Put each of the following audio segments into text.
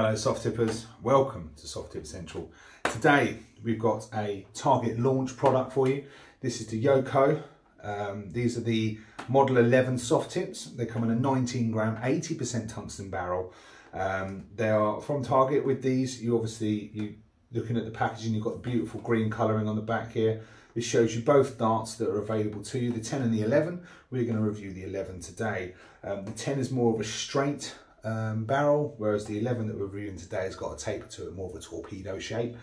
Hello soft tippers, welcome to Soft Tip Central. Today we've got a target launch product for you. This is the YohKoh. These are the Model 11 soft tips. They come in a 19 gram, 80% tungsten barrel. They are from Target. With these, you looking at the packaging, you've got the beautiful green colouring on the back here. This shows you both darts that are available to you, the 10 and the 11. We're going to review the 11 today. The 10 is more of a straight barrel, whereas the 11 that we're reviewing today has got a taper to it, more of a torpedo shape.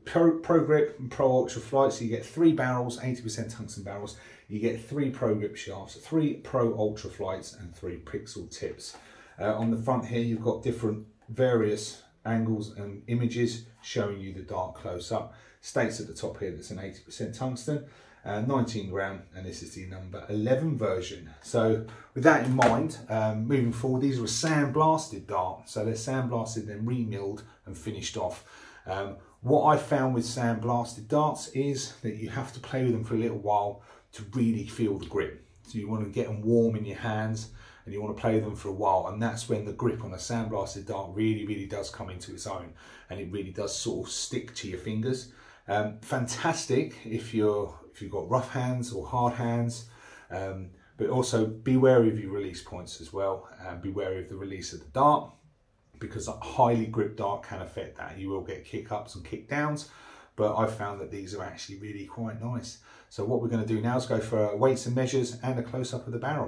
Pro grip and pro ultra flight, so you get 3 barrels, 80% tungsten barrels. You get 3 pro grip shafts, 3 pro ultra flights, and 3 pixel tips. On the front here, you've got different various angles and images showing you the dart close up. States at the top here that's an 80% tungsten, 19 gram, and this is the number 11 version. So with that in mind, moving forward, these are a sandblasted dart. So they're sandblasted, then remilled and finished off. What I found with sandblasted darts is that you have to play with them for a little while to really feel the grip. So you want to get them warm in your hands and you want to play with them for a while, and that's when the grip on a sandblasted dart really does come into its own, and it really does sort of stick to your fingers. Fantastic if you've got rough hands or hard hands, but also be wary of your release points as well, and be wary of the release of the dart, because a highly gripped dart can affect that. You will get kick ups and kick downs, but I've found that these are actually really quite nice. So what we're going to do now is go for weights and measures and a close up of the barrel.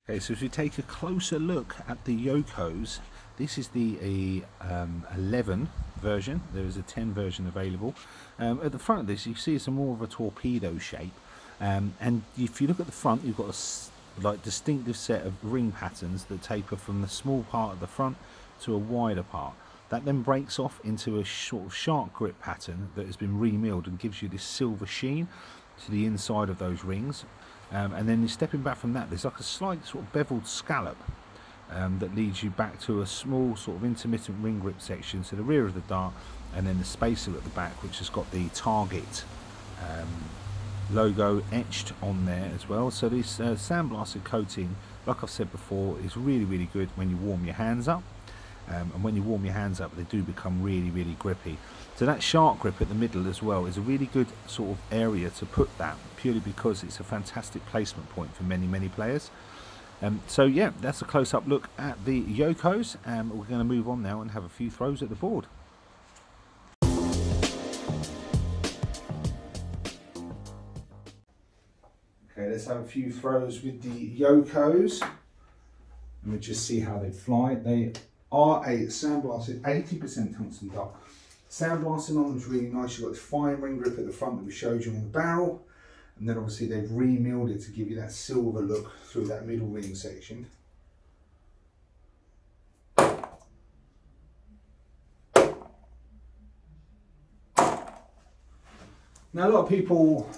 Okay, so if we take a closer look at the YohKohs, this is the 11 version. There is a 10 version available. At the front of this, you see it's more of a torpedo shape, and if you look at the front, you've got a distinctive set of ring patterns that taper from the small part at the front to a wider part. That then breaks off into a sort of sharp grip pattern that has been remilled and gives you this silver sheen to the inside of those rings. And then you're stepping back from that, there's like a slight sort of beveled scallop that leads you back to a small sort of intermittent ring grip section to the rear of the dart, and then the spacer at the back, which has got the Target logo etched on there as well. So this sandblasted coating, like I've said before, is really good when you warm your hands up. And when you warm your hands up, they do become really grippy. So that sharp grip at the middle as well is a really good sort of area to put that, purely because it's a fantastic placement point for many players. So yeah, that's a close-up look at the YohKohs, and we're going to move on now and have a few throws at the board. Okay, let's have a few throws with the YohKohs, and we'll just see how they fly. They are a sandblasted 80% tungsten dart. Sandblasting on them is really nice. You've got the fine ring grip at the front that we showed you on the barrel, and then obviously they've remilled it to give you that silver look through that middle ring section. But now a lot of people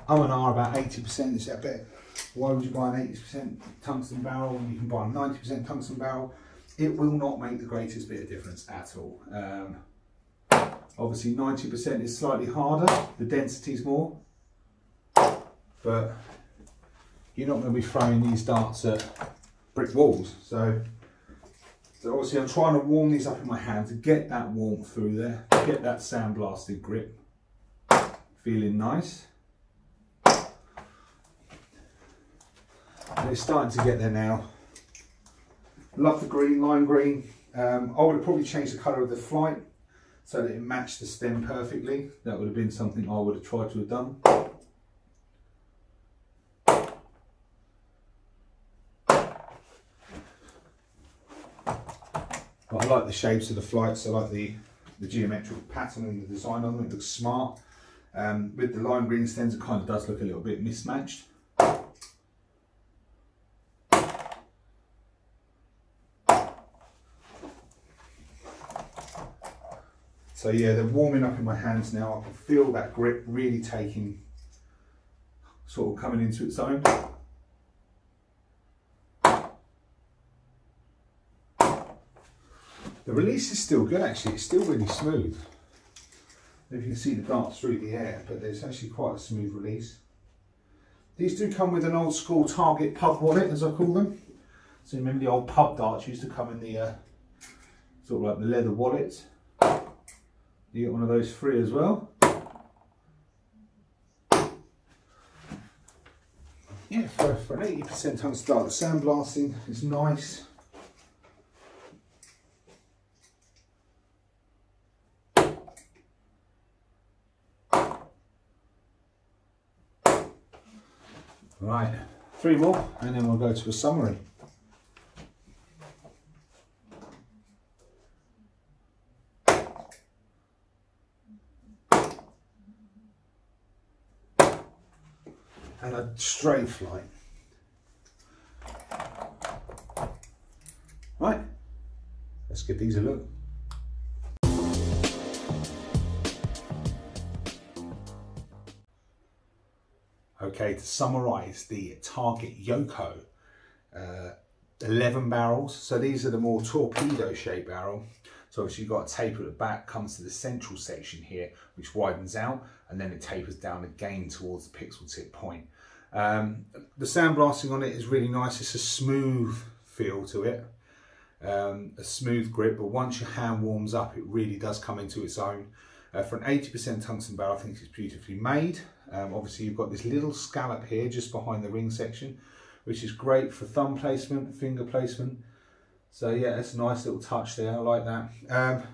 and are about 80%. They say, I bet, why would you buy an 80% tungsten barrel when you can buy a 90% tungsten barrel? It will not make the greatest bit of difference at all. Obviously 90% is slightly harder, the density is more, but you're not going to be throwing these darts at brick walls. So obviously I'm trying to warm these up in my hand to get that warmth through there, get that sandblasted grip, feeling nice. And it's starting to get there now. Love the green, lime green. I would have probably changed the colour of the flight so that it matched the stem perfectly. That would have been something I would have tried to have done. But I like the shapes of the flights. I like the geometric pattern and the design on them. It looks smart. With the lime green stems, it kind of does look a little bit mismatched. So yeah, they're warming up in my hands now. I can feel that grip really taking, sort of coming into its own. The release is still good actually, it's still really smooth. You can see the darts through the air, but there's actually quite a smooth release. These do come with an old school Target pub wallet, as I call them. So remember the old pub darts used to come in the sort of like the leather wallets. You get one of those free as well. Yeah, for an 80% tungsten dart, the sandblasting is nice. Right, 3 more and then we'll go to a summary. And a stray flight. Right, let's give these a look. Okay, to summarise the Target YohKoh 11 barrels. So these are the more torpedo shaped barrel. So obviously you've got a taper at the back, comes to the central section here, which widens out, and then it tapers down again towards the pixel tip point. The sandblasting on it is really nice. It's a smooth feel to it, a smooth grip, but once your hand warms up, it really does come into its own. For an 80% tungsten barrel, I think it's beautifully made. Obviously you've got this little scallop here just behind the ring section, which is great for thumb placement, finger placement. So yeah, it's a nice little touch there, I like that.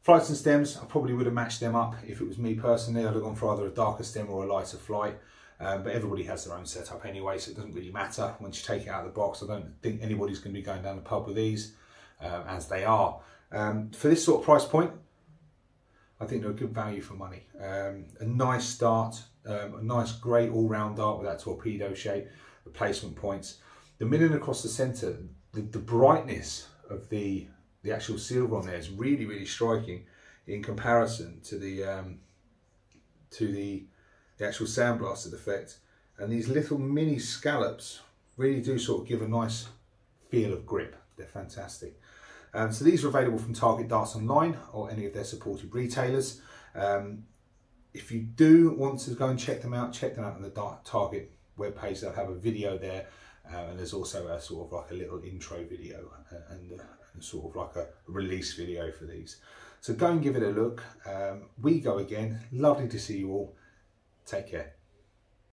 Flights and stems, I probably would have matched them up if it was me personally. I'd have gone for either a darker stem or a lighter flight. But everybody has their own setup anyway, so it doesn't really matter. Once you take it out of the box, I don't think anybody's going to be going down the pub with these, as they are. For this sort of price point, I think they're a good value for money. A nice start, a nice great all-round dart with that torpedo shape, the placement points. The milling across the centre, the brightness of the actual silver on there is really, really striking in comparison to the actual sandblasted effect. And these little mini scallops really do sort of give a nice feel of grip. They're fantastic. So these are available from Target Darts Online or any of their supported retailers. If you do want to go and check them out on the Target webpage. They'll have a video there, and there's also a sort of like a little intro video and sort of like a release video for these. So go and give it a look. We go again. Lovely to see you all. Take care.